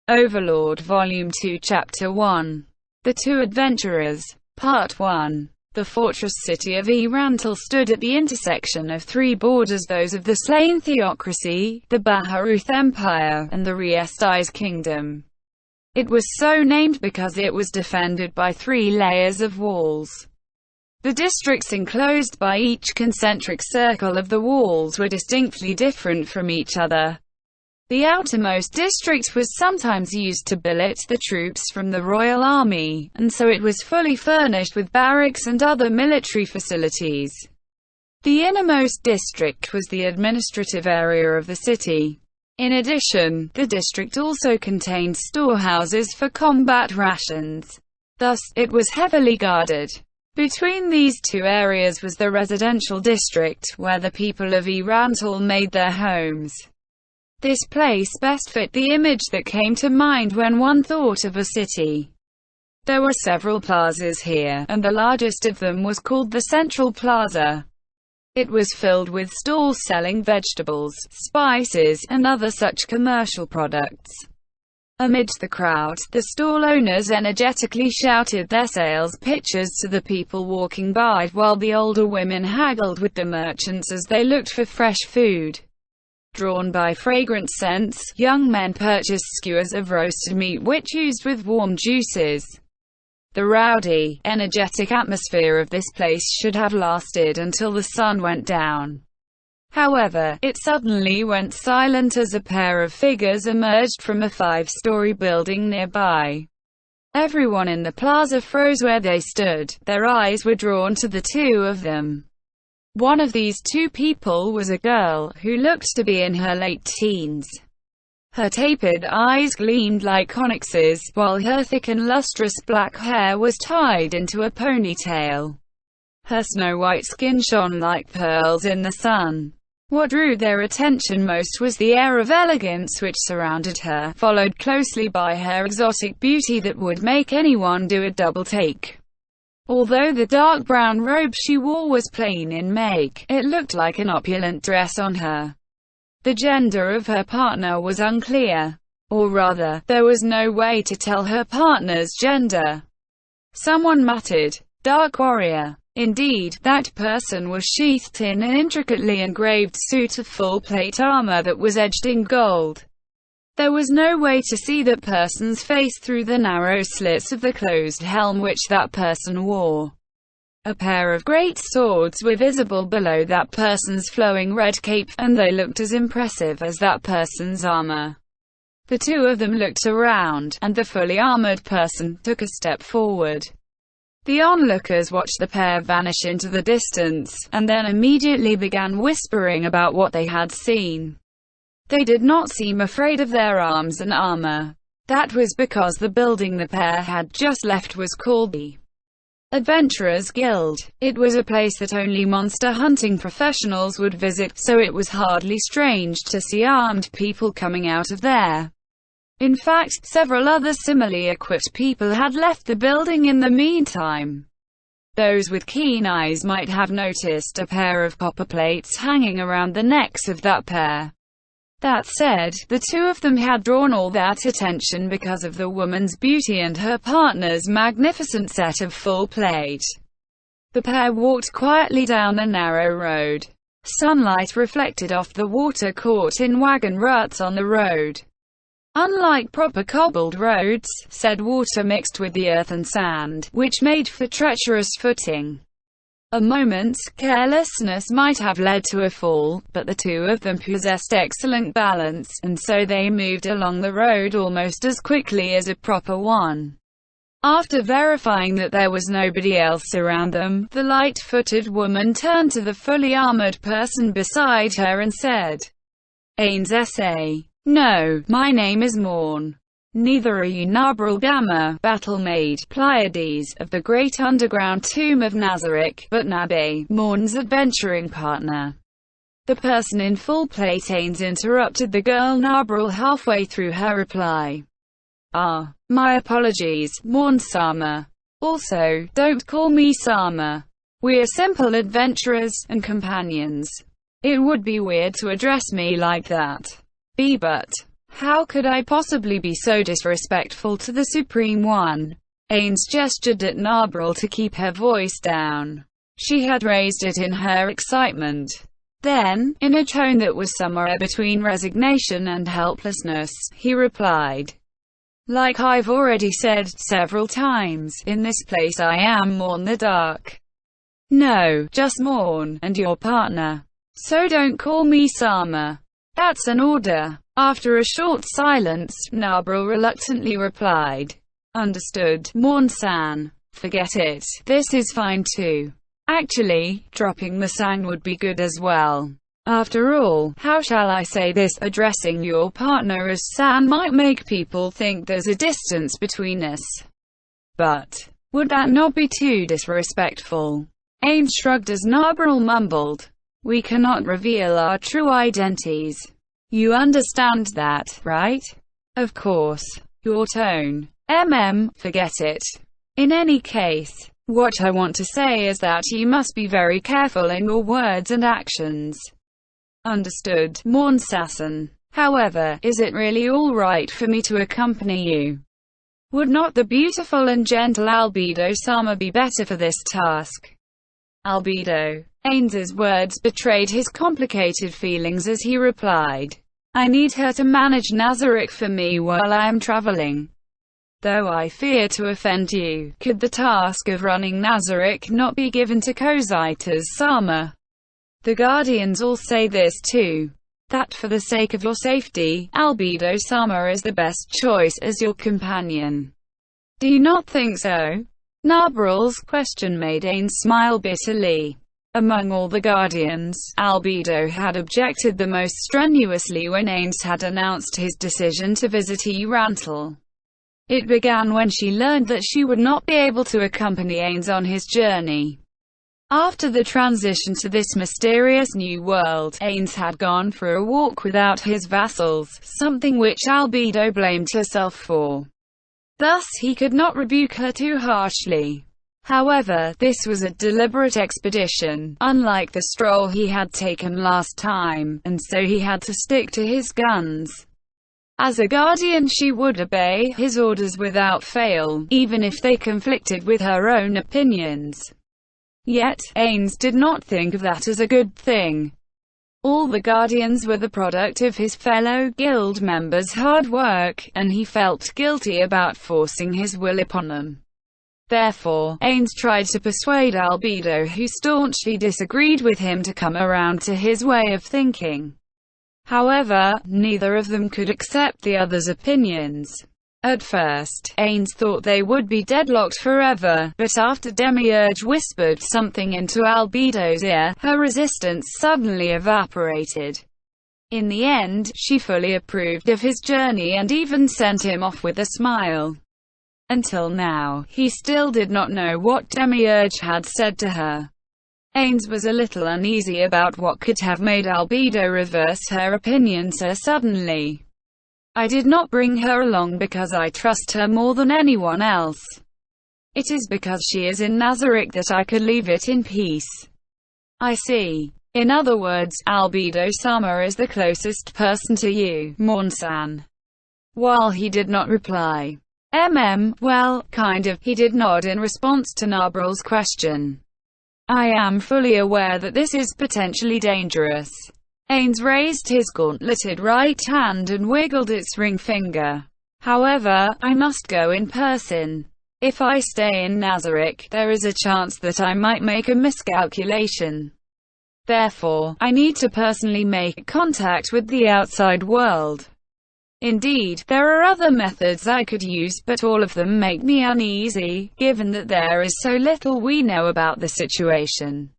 Overlord Volume 2 Chapter 1. The Two Adventurers. Part 1. The fortress city of Erantal stood at the intersection of three borders, those of the slain theocracy, the Baharuth Empire, and the Riesti's kingdom. It was so named because it was defended by three layers of walls. The districts enclosed by each concentric circle of the walls were distinctly different from each other. The outermost district was sometimes used to billet the troops from the royal army, and so it was fully furnished with barracks and other military facilities. The innermost district was the administrative area of the city. In addition, the district also contained storehouses for combat rations. Thus, it was heavily guarded. Between these two areas was the residential district, where the people of Erantal made their homes. This place best fit the image that came to mind when one thought of a city. There were several plazas here, and the largest of them was called the Central Plaza. It was filled with stalls selling vegetables, spices, and other such commercial products. Amidst the crowd, the stall owners energetically shouted their sales pitches to the people walking by, while the older women haggled with the merchants as they looked for fresh food. Drawn by fragrant scents, young men purchased skewers of roasted meat which used with warm juices. The rowdy, energetic atmosphere of this place should have lasted until the sun went down. However, it suddenly went silent as a pair of figures emerged from a five-story building nearby. Everyone in the plaza froze where they stood. Their eyes were drawn to the two of them. One of these two people was a girl, who looked to be in her late teens. Her tapered eyes gleamed like onyxes, while her thick and lustrous black hair was tied into a ponytail. Her snow-white skin shone like pearls in the sun. What drew their attention most was the air of elegance which surrounded her, followed closely by her exotic beauty that would make anyone do a double take. Although the dark brown robe she wore was plain in make, it looked like an opulent dress on her. The gender of her partner was unclear. Or rather, there was no way to tell her partner's gender. Someone muttered, "Dark warrior." Indeed, that person was sheathed in an intricately engraved suit of full-plate armor that was edged in gold. There was no way to see that person's face through the narrow slits of the closed helm which that person wore. A pair of great swords were visible below that person's flowing red cape, and they looked as impressive as that person's armor. The two of them looked around, and the fully armored person took a step forward. The onlookers watched the pair vanish into the distance, and then immediately began whispering about what they had seen. They did not seem afraid of their arms and armor. That was because the building the pair had just left was called the Adventurers Guild. It was a place that only monster hunting professionals would visit, so it was hardly strange to see armed people coming out of there. In fact, several other similarly equipped people had left the building in the meantime. Those with keen eyes might have noticed a pair of copper plates hanging around the necks of that pair. That said, the two of them had drawn all that attention because of the woman's beauty and her partner's magnificent set of full plate. The pair walked quietly down a narrow road. Sunlight reflected off the water caught in wagon ruts on the road. Unlike proper cobbled roads, said water mixed with the earth and sand, which made for treacherous footing. A moment's carelessness might have led to a fall, but the two of them possessed excellent balance, and so they moved along the road almost as quickly as a proper one. After verifying that there was nobody else around them, the light-footed woman turned to the fully armored person beside her and said, "Ains S.A. No, my name is Morn. Neither are you Nabral Gamma, battle-maid, Pleiades, of the great underground tomb of Nazarick, but Nabe, Morn's adventuring partner." The person in full plate Ains interrupted the girl Nabral halfway through her reply. "Ah, my apologies, Morn Sama. Also, don't call me Sama. We're simple adventurers, and companions. It would be weird to address me like that. But How could I possibly be so disrespectful to the Supreme One? Ains gestured at Nabril to keep her voice down. She had raised it in her excitement. Then, in a tone that was somewhere between resignation and helplessness, he replied, "Like I've already said several times, in this place I am Mourn the Dark. No, just Mourn, and your partner. So don't call me Sama. That's an order." After a short silence, Nabril reluctantly replied, "Understood, Mourn-san. Forget it. This is fine too. Actually, dropping the sang would be good as well. After all, how shall I say this, addressing your partner as san might make people think there's a distance between us. But would that not be too disrespectful?" Ames shrugged as Nabril mumbled, "We cannot reveal our true identities. You understand that, right?" "Of course." "Your tone. Forget it. In any case, what I want to say is that you must be very careful in your words and actions." "Understood, Morn-san. However, is it really all right for me to accompany you? Would not the beautiful and gentle Albedo-sama be better for this task?" Albedo. Ains's words betrayed his complicated feelings as he replied, "I need her to manage Nazarick for me while I am traveling. Though I fear to offend you, could the task of running Nazarick not be given to Kozaitas-sama? The Guardians all say this too. That for the sake of your safety, Albedo-sama is the best choice as your companion. Do you not think so?" Nabril's question made Ains smile bitterly. Among all the Guardians, Albedo had objected the most strenuously when Ains had announced his decision to visit Rantel. It began when she learned that she would not be able to accompany Ains on his journey. After the transition to this mysterious new world, Ains had gone for a walk without his vassals, something which Albedo blamed herself for. Thus he could not rebuke her too harshly. However, this was a deliberate expedition, unlike the stroll he had taken last time, and so he had to stick to his guns. As a guardian, she would obey his orders without fail, even if they conflicted with her own opinions. Yet, Ains did not think of that as a good thing. All the Guardians were the product of his fellow guild members' hard work, and he felt guilty about forcing his will upon them. Therefore, Ains tried to persuade Albedo, who staunchly disagreed with him, to come around to his way of thinking. However, neither of them could accept the other's opinions. At first, Ains thought they would be deadlocked forever, but after Demiurge whispered something into Albedo's ear, her resistance suddenly evaporated. In the end, she fully approved of his journey and even sent him off with a smile. Until now, he still did not know what Demiurge had said to her. Ains was a little uneasy about what could have made Albedo reverse her opinion so suddenly. "I did not bring her along because I trust her more than anyone else. It is because she is in Nazarick that I could leave it in peace." "I see. In other words, Albedo-sama is the closest person to you, Morn-san." While he did not reply, well, kind of, he did nod in response to Nabril's question. "I am fully aware that this is potentially dangerous." Ains raised his gauntleted right hand and wiggled its ring finger. "However, I must go in person. If I stay in Nazarick, there is a chance that I might make a miscalculation. Therefore, I need to personally make contact with the outside world. Indeed, there are other methods I could use, but all of them make me uneasy, given that there is so little we know about the situation."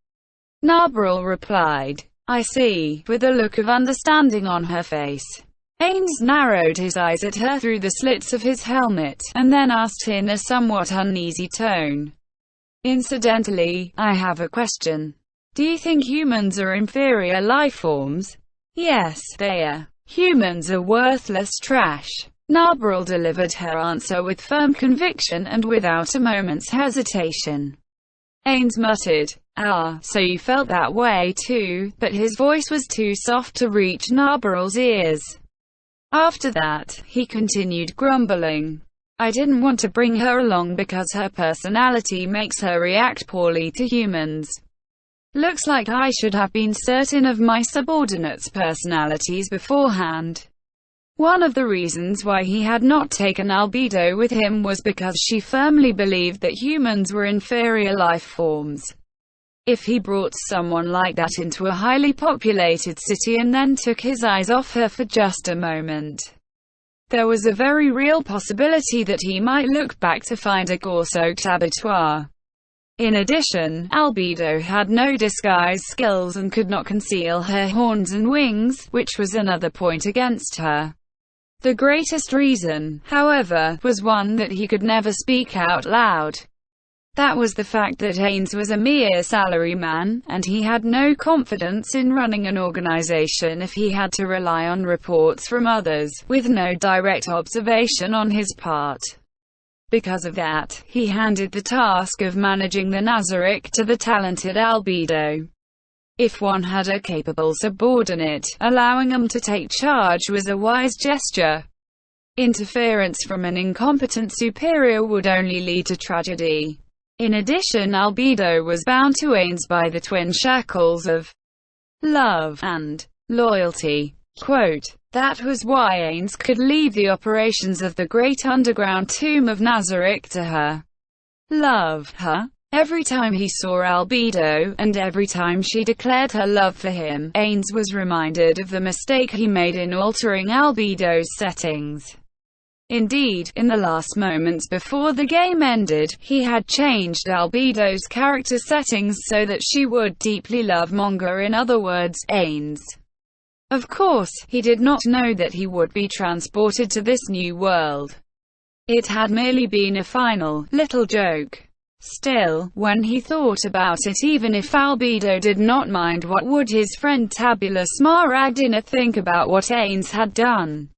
Nabril replied, "I see," with a look of understanding on her face. Ains narrowed his eyes at her through the slits of his helmet, and then asked in a somewhat uneasy tone, "Incidentally, I have a question. Do you think humans are inferior life forms?" "Yes, they are. Humans are worthless trash." Nabril delivered her answer with firm conviction and without a moment's hesitation. Ains muttered, "Ah, so you felt that way too," but his voice was too soft to reach Nabril's ears. After that, he continued grumbling. I didn't want to bring her along because her personality makes her react poorly to humans. Looks like I should have been certain of my subordinates' personalities beforehand. One of the reasons why he had not taken Albedo with him was because she firmly believed that humans were inferior life forms. If he brought someone like that into a highly populated city and then took his eyes off her for just a moment, there was a very real possibility that he might look back to find a gore-soaked abattoir. In addition, Albedo had no disguise skills and could not conceal her horns and wings, which was another point against her. The greatest reason, however, was one that he could never speak out loud. That was the fact that Ains was a mere salaryman, and he had no confidence in running an organization if he had to rely on reports from others, with no direct observation on his part. Because of that, he handed the task of managing the Nazarick to the talented Albedo. If one had a capable subordinate, allowing him to take charge was a wise gesture. Interference from an incompetent superior would only lead to tragedy. In addition, Albedo was bound to Ains by the twin shackles of love and loyalty. Quote, that was why Ains could leave the operations of the great underground tomb of Nazarick to her. Love her. Every time he saw Albedo, and every time she declared her love for him, Ains was reminded of the mistake he made in altering Albedo's settings. Indeed, in the last moments before the game ended, he had changed Albedo's character settings so that she would deeply love Manga, in other words, Ains. Of course, he did not know that he would be transported to this new world. It had merely been a final, little joke. Still, when he thought about it, even if Albedo did not mind, what would his friend Tabula Smaragdina think about what Ains had done?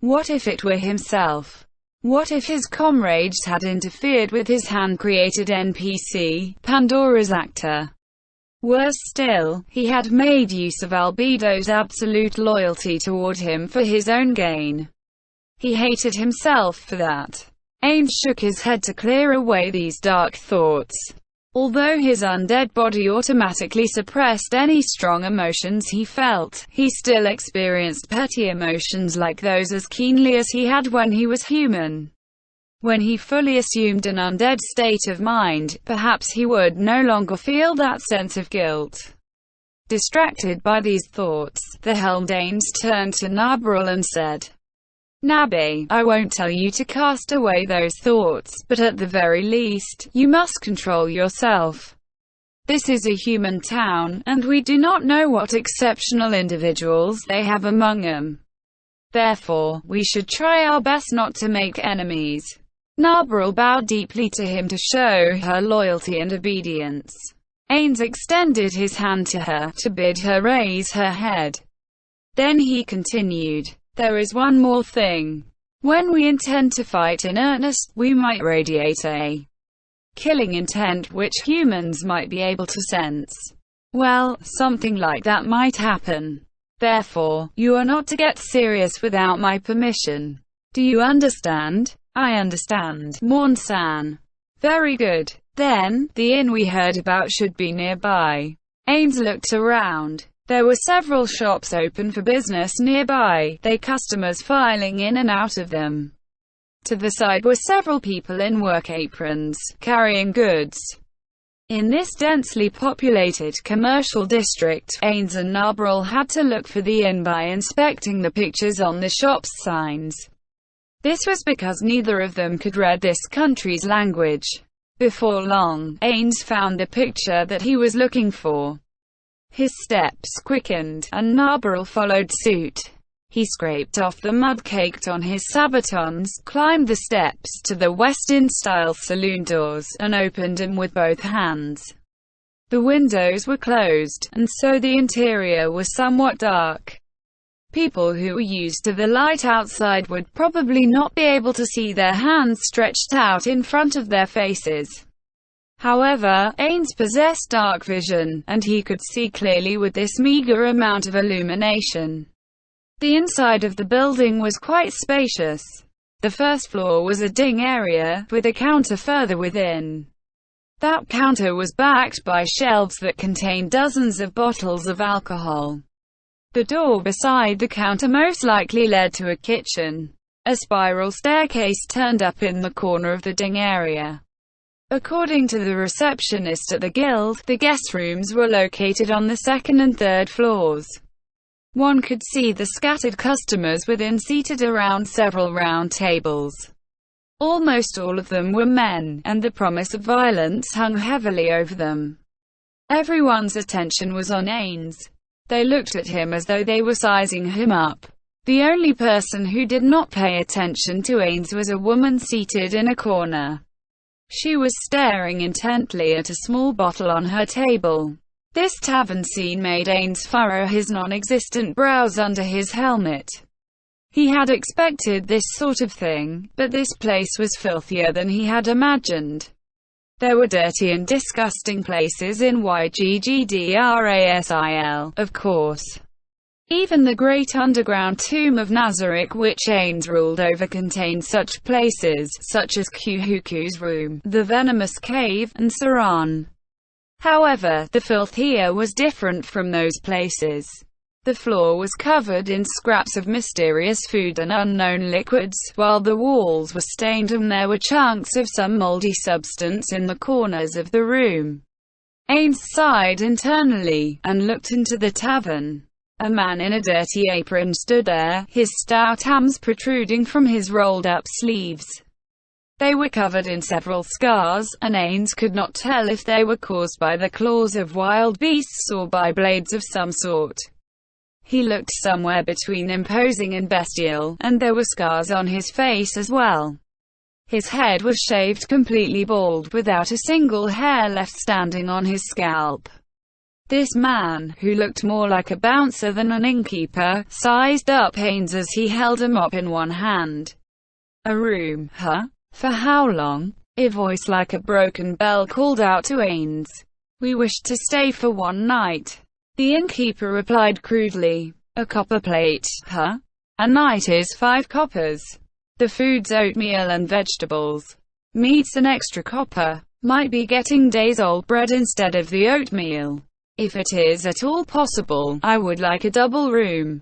What if it were himself? What if his comrades had interfered with his hand-created NPC, Pandora's actor? Worse still, he had made use of Albedo's absolute loyalty toward him for his own gain. He hated himself for that. Ains shook his head to clear away these dark thoughts. Although his undead body automatically suppressed any strong emotions he felt, he still experienced petty emotions like those as keenly as he had when he was human. When he fully assumed an undead state of mind, perhaps he would no longer feel that sense of guilt. Distracted by these thoughts, the helmed Ains turned to Nabril and said, Nabe, I won't tell you to cast away those thoughts, but at the very least, you must control yourself. This is a human town, and we do not know what exceptional individuals they have among them. Therefore, we should try our best not to make enemies. Nabril bowed deeply to him to show her loyalty and obedience. Ains extended his hand to her, to bid her raise her head. Then he continued. There is one more thing. When we intend to fight in earnest, we might radiate a killing intent which humans might be able to sense. Well, something like that might happen. Therefore, you are not to get serious without my permission. Do you understand? I understand, Morn-san. Very good. Then, the inn we heard about should be nearby. Ains looked around. There were several shops open for business nearby, their customers filing in and out of them. To the side were several people in work aprons, carrying goods. In this densely populated commercial district, Ains and Nabril had to look for the inn by inspecting the pictures on the shop's signs. This was because neither of them could read this country's language. Before long, Ains found the picture that he was looking for. His steps quickened, and Nabril followed suit. He scraped off the mud caked on his sabatons, climbed the steps to the West End-style saloon doors, and opened them with both hands. The windows were closed, and so the interior was somewhat dark. People who were used to the light outside would probably not be able to see their hands stretched out in front of their faces. However, Ains possessed dark vision, and he could see clearly with this meager amount of illumination. The inside of the building was quite spacious. The first floor was a dining area, with a counter further within. That counter was backed by shelves that contained dozens of bottles of alcohol. The door beside the counter most likely led to a kitchen. A spiral staircase turned up in the corner of the dining area. According to the receptionist at the guild, the guest rooms were located on the second and third floors. One could see the scattered customers within seated around several round tables. Almost all of them were men, and the promise of violence hung heavily over them. Everyone's attention was on Ains. They looked at him as though they were sizing him up. The only person who did not pay attention to Ains was a woman seated in a corner. She was staring intently at a small bottle on her table. This tavern scene made Ains furrow his non-existent brows under his helmet. He had expected this sort of thing, but this place was filthier than he had imagined. There were dirty and disgusting places in Yggdrasil, of course. Even the great underground tomb of Nazarick, which Ains ruled over, contained such places, such as Kuhuku's room, the venomous cave, and Saran. However, the filth here was different from those places. The floor was covered in scraps of mysterious food and unknown liquids, while the walls were stained and there were chunks of some moldy substance in the corners of the room. Ains sighed internally, and looked into the tavern. A man in a dirty apron stood there, his stout arms protruding from his rolled-up sleeves. They were covered in several scars, and Ains could not tell if they were caused by the claws of wild beasts or by blades of some sort. He looked somewhere between imposing and bestial, and there were scars on his face as well. His head was shaved completely bald, without a single hair left standing on his scalp. This man, who looked more like a bouncer than an innkeeper, sized up Ains as he held a mop in one hand. "A room, huh? For how long?" A voice like a broken bell called out to Ains. "We wish to stay for one night." The innkeeper replied crudely. "A copper plate, huh? A night is 5 coppers. The food's oatmeal and vegetables. Meat's an extra copper. Might be getting days-old bread instead of the oatmeal. If it is at all possible, I would like a double room."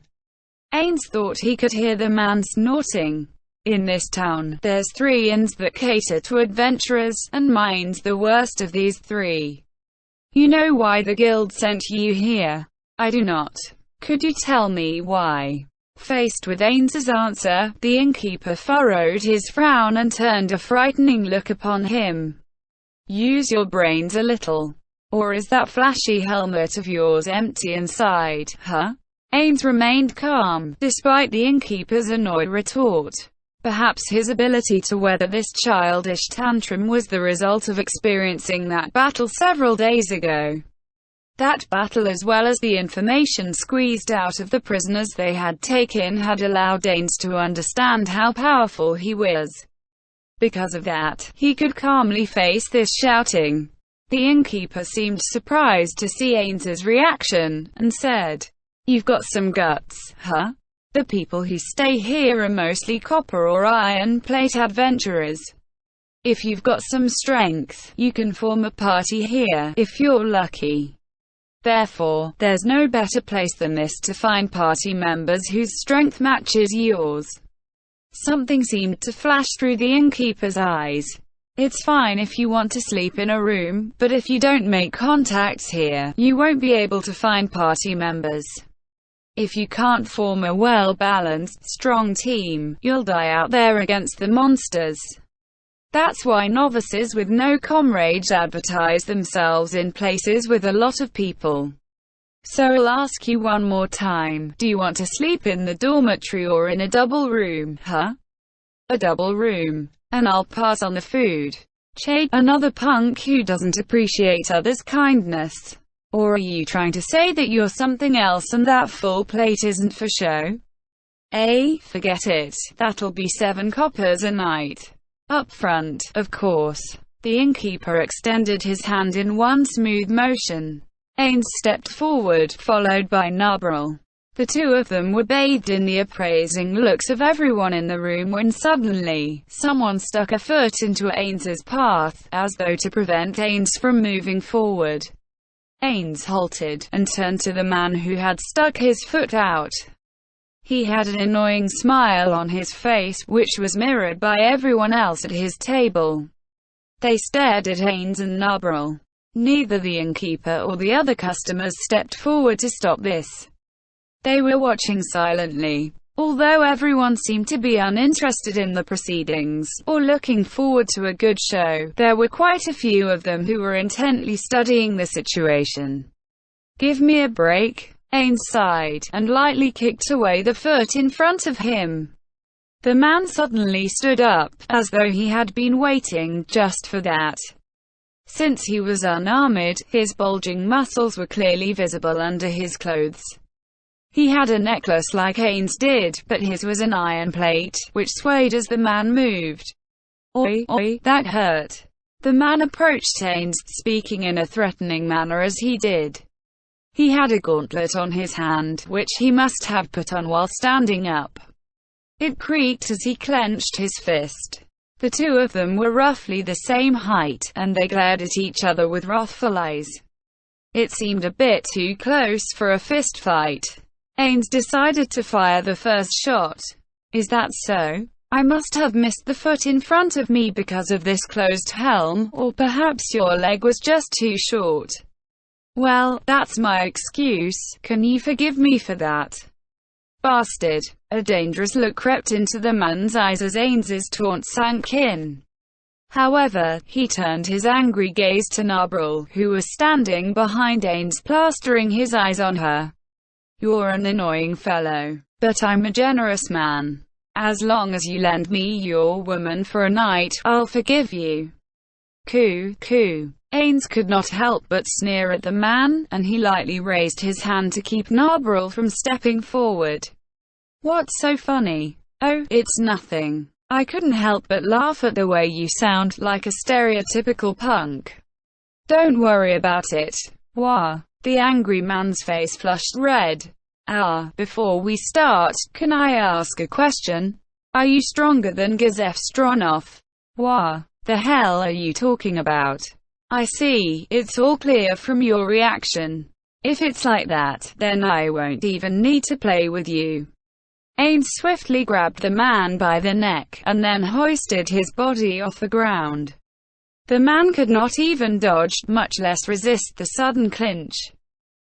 Ains thought he could hear the man snorting. "In this town, there's 3 inns that cater to adventurers, and mine's the worst of these 3. You know why the guild sent you here?" "I do not." "Could you tell me why?" Faced with Ains's answer, the innkeeper furrowed his frown and turned a frightening look upon him. "Use your brains a little. Or is that flashy helmet of yours empty inside, huh?" Ains remained calm, despite the innkeeper's annoyed retort. Perhaps his ability to weather this childish tantrum was the result of experiencing that battle several days ago. That battle, as well as the information squeezed out of the prisoners they had taken, had allowed Ains to understand how powerful he was. Because of that, he could calmly face this shouting. The innkeeper seemed surprised to see Ains's reaction, and said, "You've got some guts, huh? The people who stay here are mostly copper or iron plate adventurers. If you've got some strength, you can form a party here, if you're lucky. Therefore, there's no better place than this to find party members whose strength matches yours." Something seemed to flash through the innkeeper's eyes. "It's fine if you want to sleep in a room, but if you don't make contacts here, you won't be able to find party members. If you can't form a well-balanced, strong team, you'll die out there against the monsters. That's why novices with no comrades advertise themselves in places with a lot of people. So I'll ask you one more time, do you want to sleep in the dormitory or in a double room, huh?" "A double room. And I'll pass on the food." "Che, another punk who doesn't appreciate others' kindness. Or are you trying to say that you're something else and that full plate isn't for show?" Forget it. That'll be 7 coppers a night. Up front, of course." The innkeeper extended his hand in one smooth motion. Ains stepped forward, followed by Nabril. The two of them were bathed in the appraising looks of everyone in the room when suddenly, someone stuck a foot into Ains's path, as though to prevent Ains from moving forward. Ains halted, and turned to the man who had stuck his foot out. He had an annoying smile on his face, which was mirrored by everyone else at his table. They stared at Ains and Nabril. Neither the innkeeper or the other customers stepped forward to stop this. They were watching silently. Although everyone seemed to be uninterested in the proceedings, or looking forward to a good show, there were quite a few of them who were intently studying the situation. "Give me a break," Ains sighed, and lightly kicked away the foot in front of him. The man suddenly stood up, as though he had been waiting just for that. Since he was unarmored, his bulging muscles were clearly visible under his clothes. He had a necklace like Ains did, but his was an iron plate, which swayed as the man moved. "Oi, oi, that hurt." The man approached Ains, speaking in a threatening manner as he did. He had a gauntlet on his hand, which he must have put on while standing up. It creaked as he clenched his fist. The two of them were roughly the same height, and they glared at each other with wrathful eyes. It seemed a bit too close for a fist fight. Ains decided to fire the first shot. "Is that so? I must have missed the foot in front of me because of this closed helm, or perhaps your leg was just too short. Well, that's my excuse. Can you forgive me for that?" "Bastard." A dangerous look crept into the man's eyes as Ains's taunt sank in. However, he turned his angry gaze to Nabril, who was standing behind Ains, plastering his eyes on her. "You're an annoying fellow. But I'm a generous man. As long as you lend me your woman for a night, I'll forgive you." Coo. Ains could not help but sneer at the man, and he lightly raised his hand to keep Nabril from stepping forward. "What's so funny?" "Oh, it's nothing. I couldn't help but laugh at the way you sound, like a stereotypical punk." "Don't worry about it." "Wah." The angry man's face flushed red. Before we start, can I ask a question? Are you stronger than Gazef Stronov?" "Wah. The hell are you talking about?" "I see, it's all clear from your reaction. If it's like that, then I won't even need to play with you." Ains swiftly grabbed the man by the neck, and then hoisted his body off the ground. The man could not even dodge, much less resist the sudden clinch.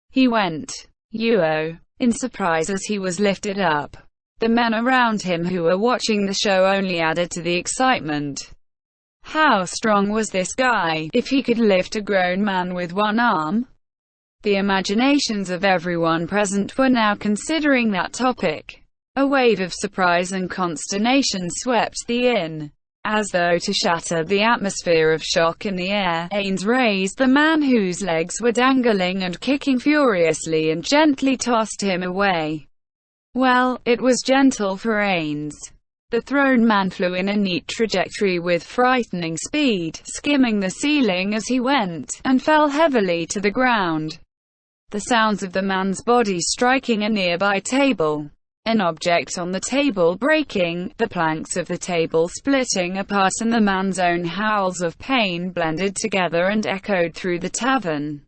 He went, "Uo," in surprise as he was lifted up. The men around him who were watching the show only added to the excitement. How strong was this guy, if he could lift a grown man with one arm? The imaginations of everyone present were now considering that topic. A wave of surprise and consternation swept the inn. As though to shatter the atmosphere of shock in the air, Ains raised the man whose legs were dangling and kicking furiously and gently tossed him away. Well, it was gentle for Ains. The thrown man flew in a neat trajectory with frightening speed, skimming the ceiling as he went, and fell heavily to the ground. The sounds of the man's body striking a nearby table, an object on the table breaking, the planks of the table splitting apart, and the man's own howls of pain blended together and echoed through the tavern.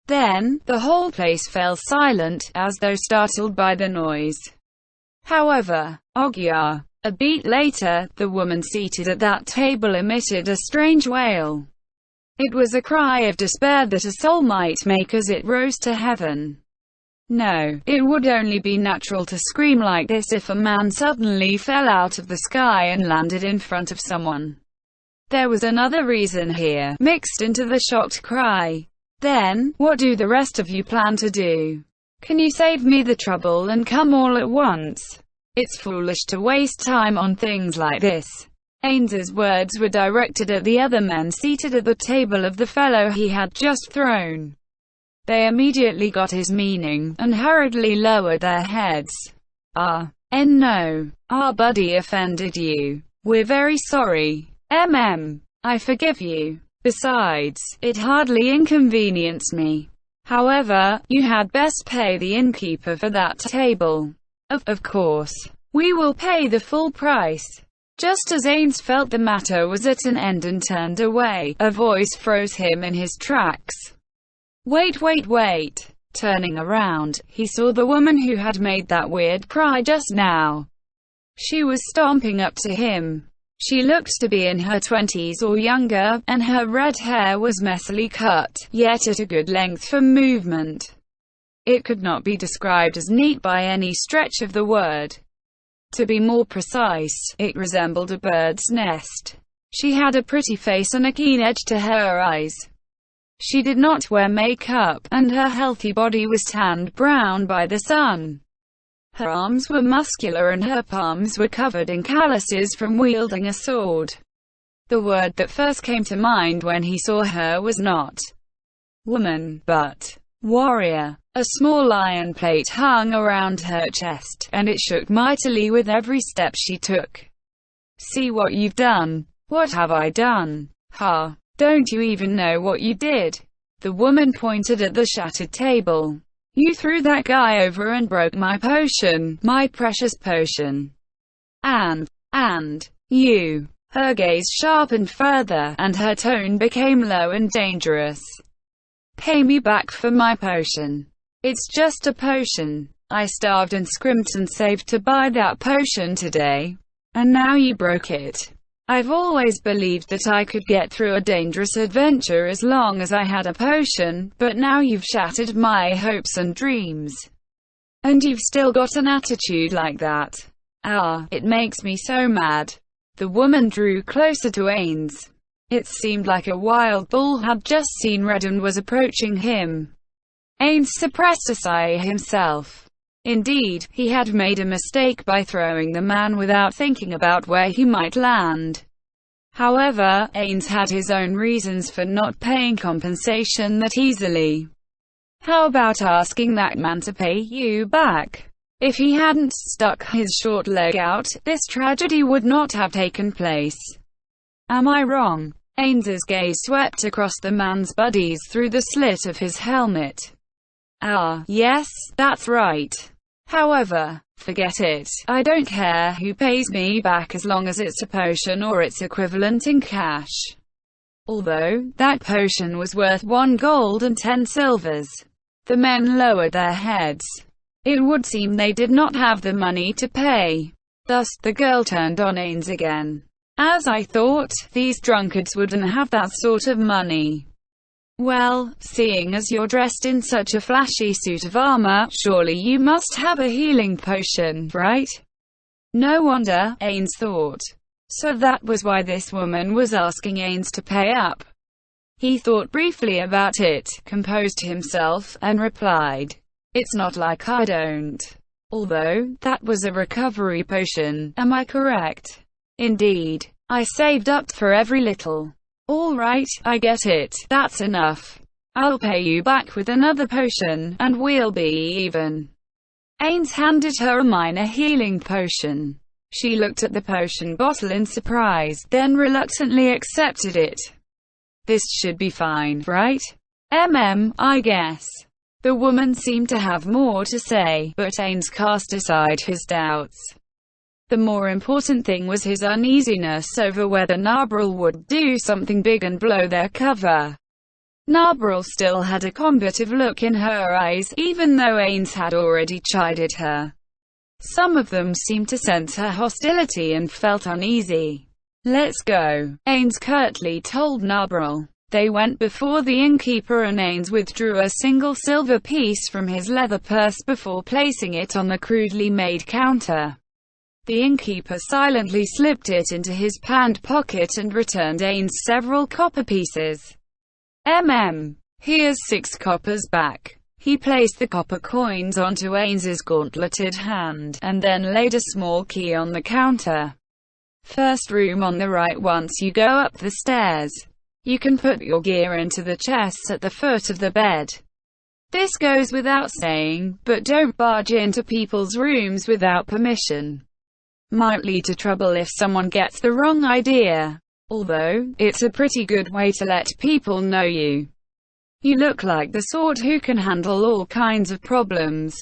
Then, the whole place fell silent, as though startled by the noise. However, Ogyar. A beat later, the woman seated at that table emitted a strange wail. It was a cry of despair that a soul might make as it rose to heaven. No, it would only be natural to scream like this if a man suddenly fell out of the sky and landed in front of someone. There was another reason here, mixed into the shocked cry. Then, what do the rest of you plan to do? Can you save me the trouble and come all at once? It's foolish to waste time on things like this. Ains's words were directed at the other men seated at the table of the fellow he had just thrown. They immediately got his meaning, and hurriedly lowered their heads. No. Our buddy offended you. We're very sorry. I forgive you. Besides, it hardly inconvenienced me. However, you had best pay the innkeeper for that table. Of course. We will pay the full price. Just as Ains felt the matter was at an end and turned away, a voice froze him in his tracks. Wait, wait, wait. Turning around, he saw the woman who had made that weird cry just now. She was stomping up to him. She looked to be in her 20s or younger, and her red hair was messily cut, yet at a good length for movement. It could not be described as neat by any stretch of the word. To be more precise, it resembled a bird's nest. She had a pretty face and a keen edge to her eyes. She did not wear makeup, and her healthy body was tanned brown by the sun. Her arms were muscular and her palms were covered in calluses from wielding a sword. The word that first came to mind when he saw her was not woman, but warrior. A small iron plate hung around her chest, and it shook mightily with every step she took. See what you've done. What have I done? Ha! Don't you even know what you did? The woman pointed at the shattered table. You threw that guy over and broke my potion, my precious potion. And you. Her gaze sharpened further, and her tone became low and dangerous. Pay me back for my potion. It's just a potion. I starved and scrimped and saved to buy that potion today. And now you broke it. I've always believed that I could get through a dangerous adventure as long as I had a potion, but now you've shattered my hopes and dreams. And you've still got an attitude like that. Ah, it makes me so mad. The woman drew closer to Ains. It seemed like a wild bull had just seen red and was approaching him. Ains suppressed a sigh himself. Indeed, he had made a mistake by throwing the man without thinking about where he might land. However, Ains had his own reasons for not paying compensation that easily. How about asking that man to pay you back? If he hadn't stuck his short leg out, this tragedy would not have taken place. Am I wrong? Ains's gaze swept across the man's bodies through the slit of his helmet. Ah, yes, that's right. However, forget it. I don't care who pays me back as long as it's a potion or its equivalent in cash. Although, that potion was worth 1 gold and 10 silvers. The men lowered their heads. It would seem they did not have the money to pay. Thus, the girl turned on Ains again. As I thought, these drunkards wouldn't have that sort of money. Well, seeing as you're dressed in such a flashy suit of armor, surely you must have a healing potion, right? No wonder, Ains thought. So that was why this woman was asking Ains to pay up. He thought briefly about it, composed himself, and replied, "It's not like I don't. Although, that was a recovery potion, am I correct? Indeed. I saved up for every little. All right, I get it, that's enough. I'll pay you back with another potion, and we'll be even." Ains handed her a minor healing potion. She looked at the potion bottle in surprise, then reluctantly accepted it. This should be fine, right? I guess. The woman seemed to have more to say, but Ains cast aside his doubts. The more important thing was his uneasiness over whether Nabril would do something big and blow their cover. Nabril still had a combative look in her eyes, even though Ains had already chided her. Some of them seemed to sense her hostility and felt uneasy. "Let's go," Ains curtly told Nabril. They went before the innkeeper and Ains withdrew a single silver piece from his leather purse before placing it on the crudely made counter. The innkeeper silently slipped it into his pant pocket and returned Ains several copper pieces. Here's 6 coppers back." He placed the copper coins onto Ains's gauntleted hand, and then laid a small key on the counter. "First room on the right once you go up the stairs. You can put your gear into the chests at the foot of the bed. This goes without saying, but don't barge into people's rooms without permission. Might lead to trouble if someone gets the wrong idea. Although, it's a pretty good way to let people know you You look like the sort who can handle all kinds of problems.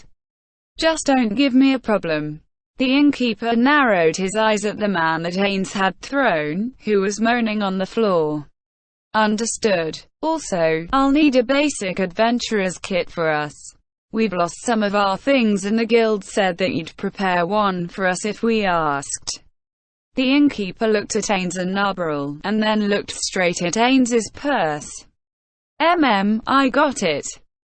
Just don't give me a problem." The innkeeper narrowed his eyes at the man that Ains had thrown, who was moaning on the floor. "Understood. Also, I'll need a basic adventurer's kit for us. We've lost some of our things and the guild said that you'd prepare one for us if we asked." The innkeeper looked at Ains and Nabaril, and then looked straight at Ains's purse. I got it.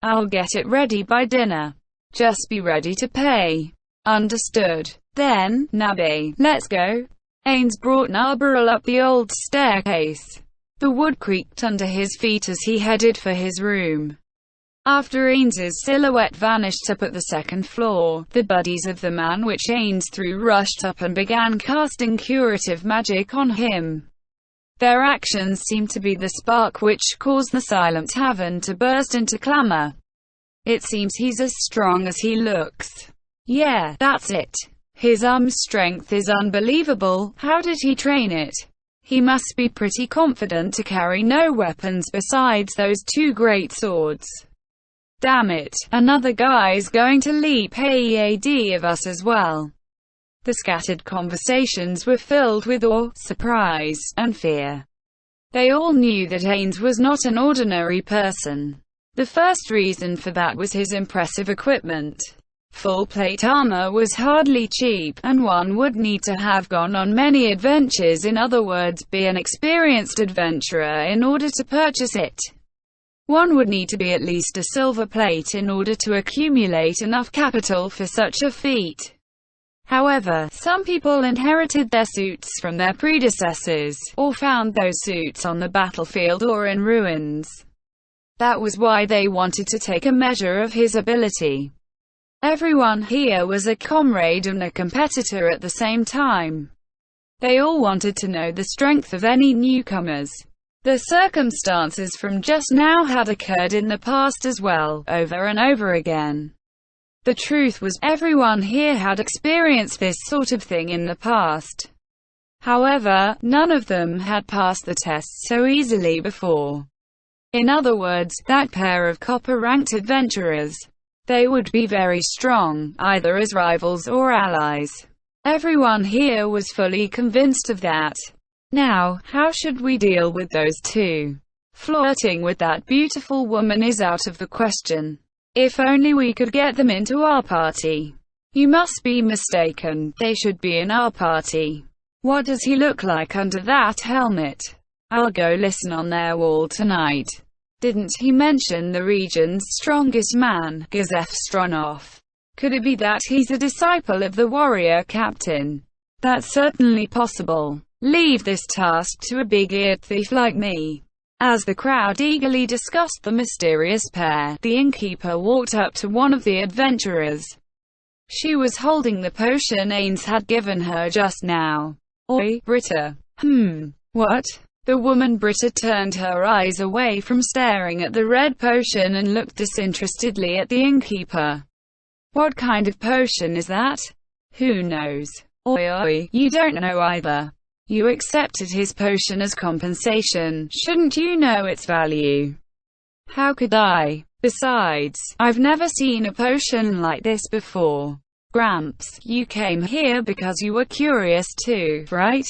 I'll get it ready by dinner. Just be ready to pay." "Understood. Then, Nabe, let's go." Ains brought Nabaril up the old staircase. The wood creaked under his feet as he headed for his room. After Ains's silhouette vanished up at the second floor, the buddies of the man which Ains threw rushed up and began casting curative magic on him. Their actions seemed to be the spark which caused the silent tavern to burst into clamor. "It seems he's as strong as he looks. Yeah, that's it. His arm strength is unbelievable. How did he train it? He must be pretty confident to carry no weapons besides those two great swords. Damn it, another guy's going to leap ahead of us as well." The scattered conversations were filled with awe, surprise, and fear. They all knew that Ains was not an ordinary person. The first reason for that was his impressive equipment. Full plate armor was hardly cheap, and one would need to have gone on many adventures, in other words, be an experienced adventurer in order to purchase it. One would need to be at least a silver plate in order to accumulate enough capital for such a feat. However, some people inherited their suits from their predecessors, or found those suits on the battlefield or in ruins. That was why they wanted to take a measure of his ability. Everyone here was a comrade and a competitor at the same time. They all wanted to know the strength of any newcomers. The circumstances from just now had occurred in the past as well, over and over again. The truth was, everyone here had experienced this sort of thing in the past. However, none of them had passed the test so easily before. In other words, that pair of copper-ranked adventurers. They would be very strong, either as rivals or allies. Everyone here was fully convinced of that. Now, how should we deal with those two? Flirting with that beautiful woman is out of the question. If only we could get them into our party. You must be mistaken, they should be in our party. What does he look like under that helmet? I'll go listen on their wall tonight. Didn't he mention the region's strongest man, Gazef Stronov? Could it be that he's a disciple of the warrior captain? That's certainly possible. Leave this task to a big-eared thief like me. As the crowd eagerly discussed the mysterious pair, the innkeeper walked up to one of the adventurers. She was holding the potion Ains had given her just now. Oi, Britta. What? The woman Britta turned her eyes away from staring at the red potion and looked disinterestedly at the innkeeper. What kind of potion is that? Who knows? Oi, you don't know either. You accepted his potion as compensation, shouldn't you know its value? How could I? Besides, I've never seen a potion like this before. Gramps, you came here because you were curious too, right?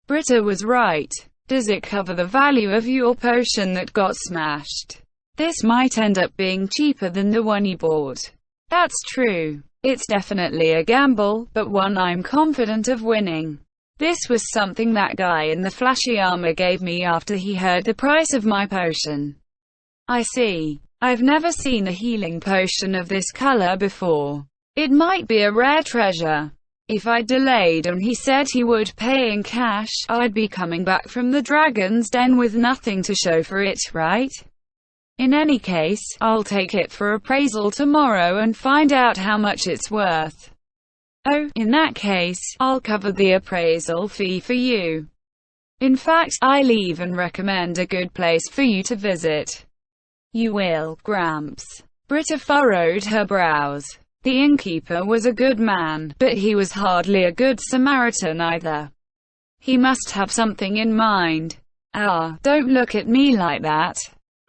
Britta was right. Does it cover the value of your potion that got smashed? This might end up being cheaper than the one you bought. That's true. It's definitely a gamble, but one I'm confident of winning. This was something that guy in the flashy armor gave me after he heard the price of my potion. I see. I've never seen a healing potion of this color before. It might be a rare treasure. If I delayed and he said he would pay in cash, I'd be coming back from the Dragon's Den with nothing to show for it, right? In any case, I'll take it for appraisal tomorrow and find out how much it's worth. Oh, in that case, I'll cover the appraisal fee for you. In fact, I'll even recommend a good place for you to visit. You will, Gramps. Britta furrowed her brows. The innkeeper was a good man, but he was hardly a good Samaritan either. He must have something in mind. Ah, don't look at me like that.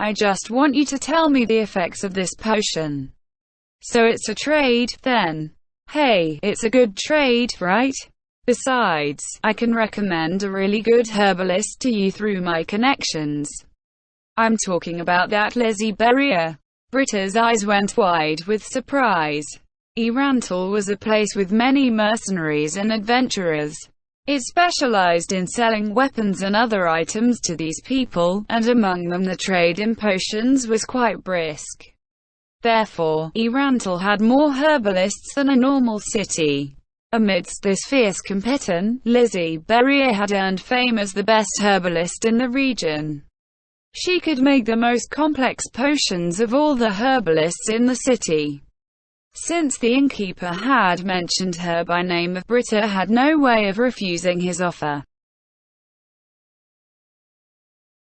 I just want you to tell me the effects of this potion. So it's a trade, then? Hey, it's a good trade, right? Besides, I can recommend a really good herbalist to you through my connections. I'm talking about that Lizzie Berrier. Britta's eyes went wide with surprise. Erantal was a place with many mercenaries and adventurers. It specialized in selling weapons and other items to these people, and among them the trade in potions was quite brisk. Therefore, Erantal had more herbalists than a normal city. Amidst this fierce competition, Lizzie Berrier had earned fame as the best herbalist in the region. She could make the most complex potions of all the herbalists in the city. Since the innkeeper had mentioned her by name, Britta had no way of refusing his offer.